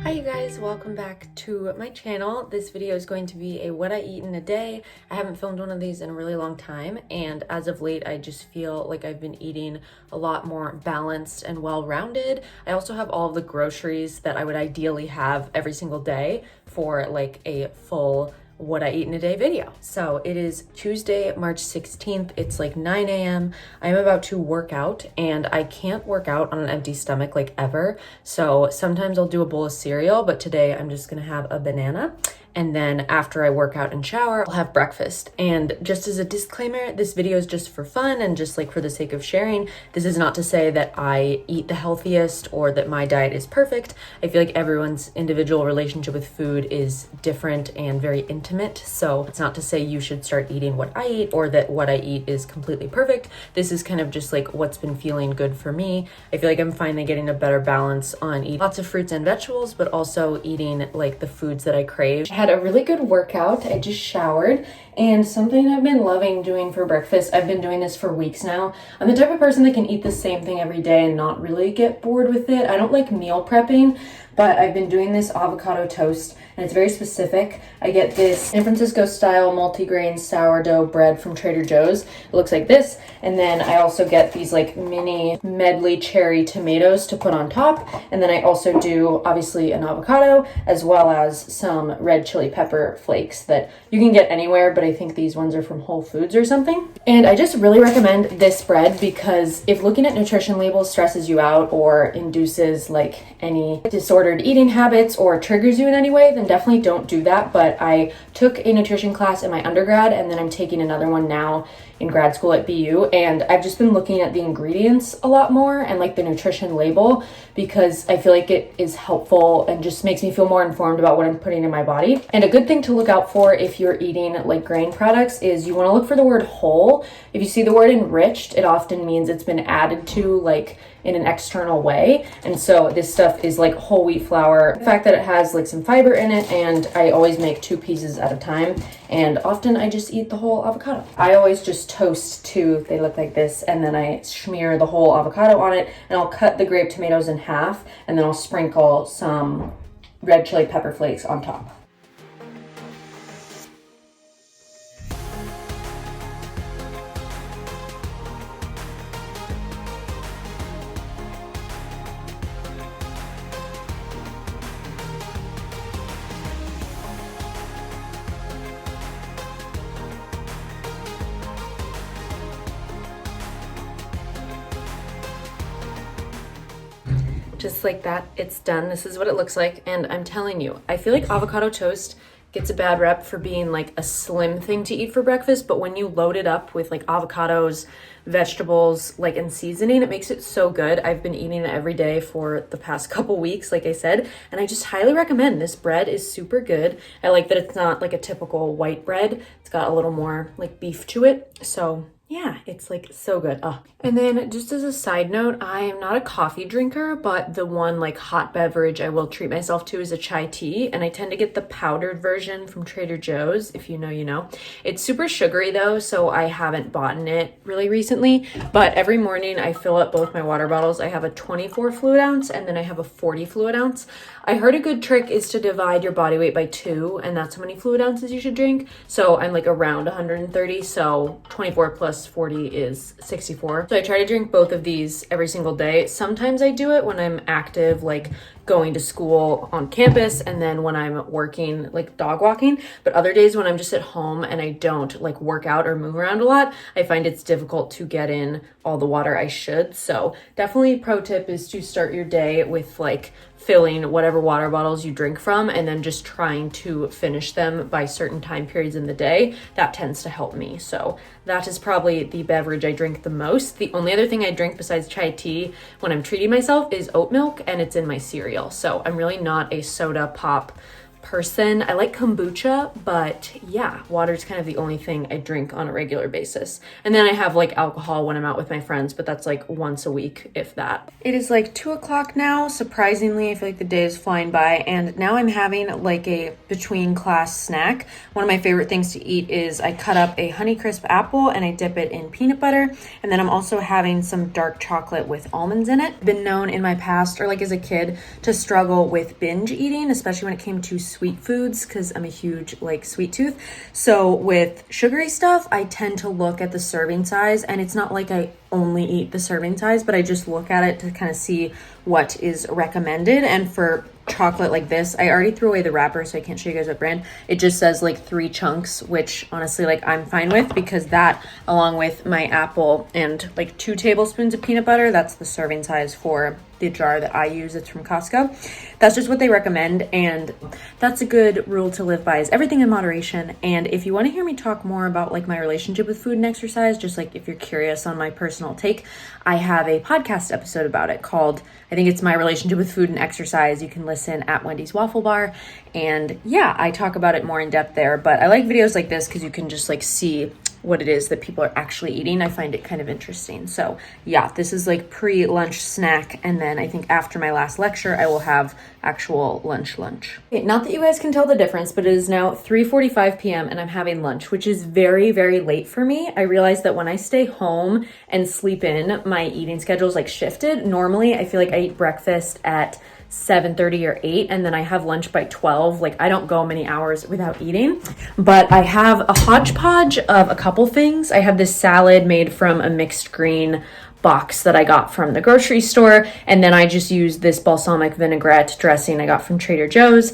Hi you guys, welcome back to my channel. This video is going to be a what I eat in a day. I haven't filmed one of these in a really long time, and as of late I just feel like I've been eating a lot more balanced and well-rounded. I also have all of the groceries that I would ideally have every single day for like a full what I eat in a day video. So it is Tuesday, March 16th. It's like 9 a.m. I'm about to work out, and I can't work out on an empty stomach like ever. So sometimes I'll do a bowl of cereal, but today I'm just gonna have a banana. And then after I work out and shower, I'll have breakfast. And just as a disclaimer, this video is just for fun and just like for the sake of sharing. This is not to say that I eat the healthiest or that my diet is perfect. I feel like everyone's individual relationship with food is different and very intimate. So it's not to say you should start eating what I eat or that what I eat is completely perfect. This is kind of just like what's been feeling good for me. I feel like I'm finally getting a better balance on eating lots of fruits and vegetables, but also eating like the foods that I crave. I had a really good workout. I just showered, and something I've been loving doing for breakfast, I've been doing this for weeks now. I'm the type of person that can eat the same thing every day and not really get bored with it. I don't like meal prepping, but I've been doing this avocado toast, and it's very specific. I get this San Francisco style multigrain sourdough bread from Trader Joe's. It looks like this, and then I also get these like mini medley cherry tomatoes to put on top, and then I also do obviously an avocado as well as some red chili pepper flakes that you can get anywhere, but I think these ones are from Whole Foods or something. And I just really recommend this bread because if looking at nutrition labels stresses you out or induces like any disordered eating habits or triggers you in any way, then definitely don't do that. But I took a nutrition class in my undergrad, and then I'm taking another one now in grad school at BU, and I've just been looking at the ingredients a lot more and like the nutrition label because I feel like it is helpful and just makes me feel more informed about what I'm putting in my body. And a good thing to look out for if you're eating like grain products is you want to look for the word whole. If you see the word enriched, it often means it's been added to like in an external way. And so this stuff is like whole wheat flour. The fact that it has like some fiber in it, and I always make 2 pieces at a time, and often I just eat the whole avocado. I always just toast 2, they look like this, and then I smear the whole avocado on it, and I'll cut the grape tomatoes in half, and then I'll sprinkle some red chili pepper flakes on top. Just like that, it's done. This is what it looks like, and I'm telling you, I feel like avocado toast gets a bad rep for being like a slim thing to eat for breakfast, but when you load it up with like avocados, vegetables, like and seasoning, it makes it so good. I've been eating it every day for the past couple weeks, like I said, and I just highly recommend. This bread is super good. I like that it's not like a typical white bread. It's got a little more like beef to it, so yeah, it's like so good. And then just as a side note, I am not a coffee drinker, but the one like hot beverage I will treat myself to is a chai tea. And I tend to get the powdered version from Trader Joe's. If you know, you know. It's super sugary though, so I haven't bought it really recently. But every morning I fill up both my water bottles. I have a 24 fluid ounce and then I have a 40 fluid ounce. I heard a good trick is to divide your body weight by 2, and that's how many fluid ounces you should drink. So I'm like around 130, so 24 plus 40 is 64. So I try to drink both of these every single day. Sometimes I do it when I'm active, like going to school on campus, and then when I'm working, like dog walking. But other days when I'm just at home and I don't like work out or move around a lot, I find it's difficult to get in all the water I should. So definitely pro tip is to start your day with like filling whatever water bottles you drink from and then just trying to finish them by certain time periods in the day. That tends to help me. So that is probably the beverage I drink the most. The only other thing I drink besides chai tea when I'm treating myself is oat milk, and it's in my cereal. So I'm really not a soda pop person. I like kombucha, but yeah, water is kind of the only thing I drink on a regular basis. And then I have like alcohol when I'm out with my friends, but that's like once a week, if that. It is like 2 o'clock now. Surprisingly, I feel like the day is flying by, and now I'm having like a between class snack. One of my favorite things to eat is I cut up a Honeycrisp apple and I dip it in peanut butter. And then I'm also having some dark chocolate with almonds in it. I've been known in my past, or like as a kid, to struggle with binge eating, especially when it came to sweet foods, because I'm a huge like sweet tooth. So with sugary stuff, I tend to look at the serving size, and it's not like I only eat the serving size, but I just look at it to kind of see what is recommended. And for chocolate like this, I already threw away the wrapper, so I can't show you guys what brand. It just says like 3 chunks, which honestly, like I'm fine with, because that, along with my apple and like 2 tablespoons of peanut butter, that's the serving size for the jar that I use. It's from Costco. That's just what they recommend, and that's a good rule to live by, is everything in moderation. And if you want to hear me talk more about like my relationship with food and exercise, just like if you're curious on my personal take, I have a podcast episode about it called, I think it's My Relationship with Food and Exercise. You can listen at Wendy's Waffle Bar. And yeah, I talk about it more in depth there, but I like videos like this because you can just like see what it is that people are actually eating. I find it kind of interesting. So yeah, this is like pre-lunch snack. And then I think after my last lecture, I will have actual lunch. Okay, not that you guys can tell the difference, but it is now 3:45 p.m. and I'm having lunch, which is very, very late for me. I realized that when I stay home and sleep in, my eating schedule is like shifted. Normally, I feel like I eat breakfast at 7:30 or 8, and then I have lunch by 12. Like I don't go many hours without eating, but I have a hodgepodge of a couple things. I have this salad made from a mixed green box that I got from the grocery store, and then I just use this balsamic vinaigrette dressing I got from Trader Joe's.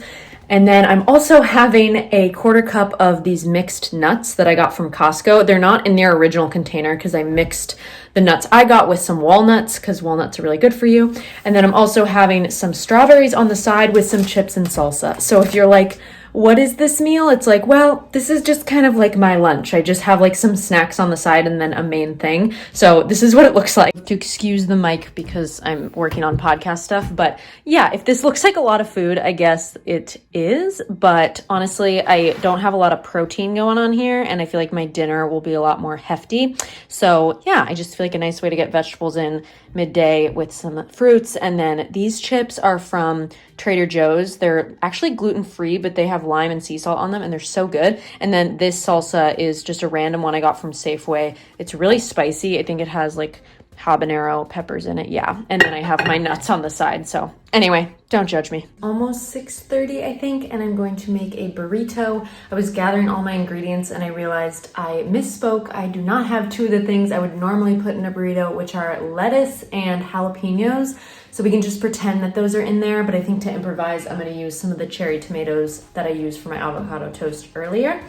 And then I'm also having a 1/4 cup of these mixed nuts that I got from Costco. They're not in their original container because I mixed the nuts I got with some walnuts, because walnuts are really good for you. And then I'm also having some strawberries on the side with some chips and salsa. So if you're like, what is this meal? It's like, well, this is just kind of like my lunch. I just have like some snacks on the side and then a main thing. So this is what it looks like. To excuse the mic because I'm working on podcast stuff. But yeah, if this looks like a lot of food, I guess it is. But honestly, I don't have a lot of protein going on here, and I feel like my dinner will be a lot more hefty. So yeah, I just feel like a nice way to get vegetables in midday with some fruits. And then these chips are from Trader Joe's. They're actually gluten-free, but they have lime and sea salt on them, and they're so good. And then this salsa is just a random one I got from Safeway. It's really spicy. I think it has like habanero peppers in it. Yeah. And then I have my nuts on the side. So anyway, don't judge me. Almost 6:30, I think, and I'm going to make a burrito. I was gathering all my ingredients and I realized I misspoke. I do not have 2 of the things I would normally put in a burrito, which are lettuce and jalapenos. So we can just pretend that those are in there, but I think to improvise, I'm gonna use some of the cherry tomatoes that I used for my avocado toast earlier.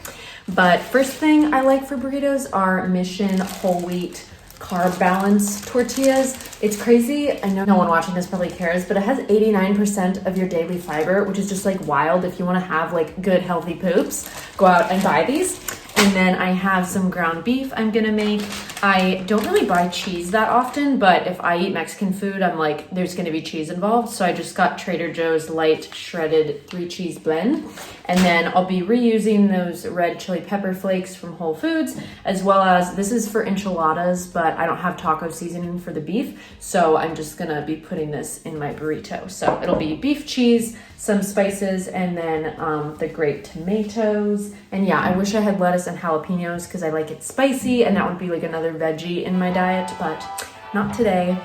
But first thing I like for burritos are Mission whole wheat carb balance tortillas. It's crazy. I know no one watching this probably cares, but it has 89% of your daily fiber, which is just like wild. If you want to have like good healthy poops, go out and buy these. And then I have some ground beef I'm gonna make. I don't really buy cheese that often, but if I eat Mexican food, I'm like, there's gonna be cheese involved. So I just got Trader Joe's light shredded 3 cheese blend. And then I'll be reusing those red chili pepper flakes from Whole Foods, as well as, this is for enchiladas, but I don't have taco seasoning for the beef. So I'm just gonna be putting this in my burrito. So it'll be beef cheese, some spices, and then the grape tomatoes. And yeah, I wish I had lettuce and jalapenos because I like it spicy, and that would be like another veggie in my diet, but not today.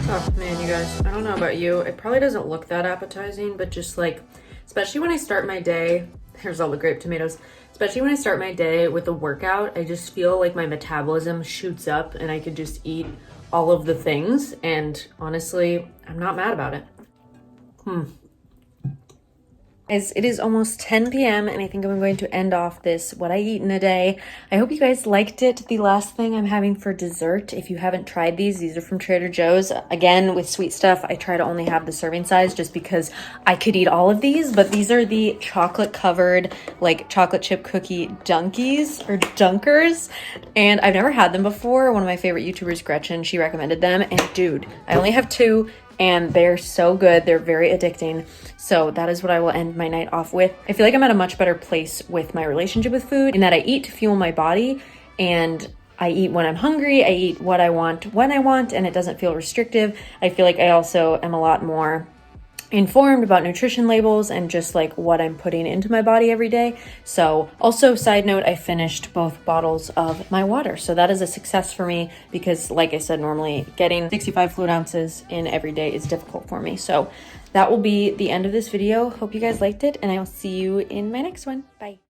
Oh man, you guys, I don't know about you. It probably doesn't look that appetizing, but just like, especially when I start my day, here's all the grape tomatoes. Especially when I start my day with a workout, I just feel like my metabolism shoots up and I could just eat all of the things. And honestly, I'm not mad about it. Guys, it is almost 10 p.m. and I think I'm going to end off this what I eat in a day. I hope you guys liked it. The last thing I'm having for dessert, if you haven't tried these are from Trader Joe's. Again, with sweet stuff, I try to only have the serving size just because I could eat all of these, but these are the chocolate covered, like chocolate chip cookie dunkies or dunkers. And I've never had them before. One of my favorite YouTubers, Gretchen, she recommended them. And dude, I only have two. And they're so good. They're very addicting. So that is what I will end my night off with. I feel like I'm at a much better place with my relationship with food in that I eat to fuel my body and I eat when I'm hungry. I eat what I want when I want, and it doesn't feel restrictive. I feel like I also am a lot more informed about nutrition labels and just like what I'm putting into my body every day. So also, side note, I finished both bottles of my water. So that is a success for me because like I said, normally getting 65 fluid ounces in every day is difficult for me. So that will be the end of this video. Hope you guys liked it and I will see you in my next one. Bye.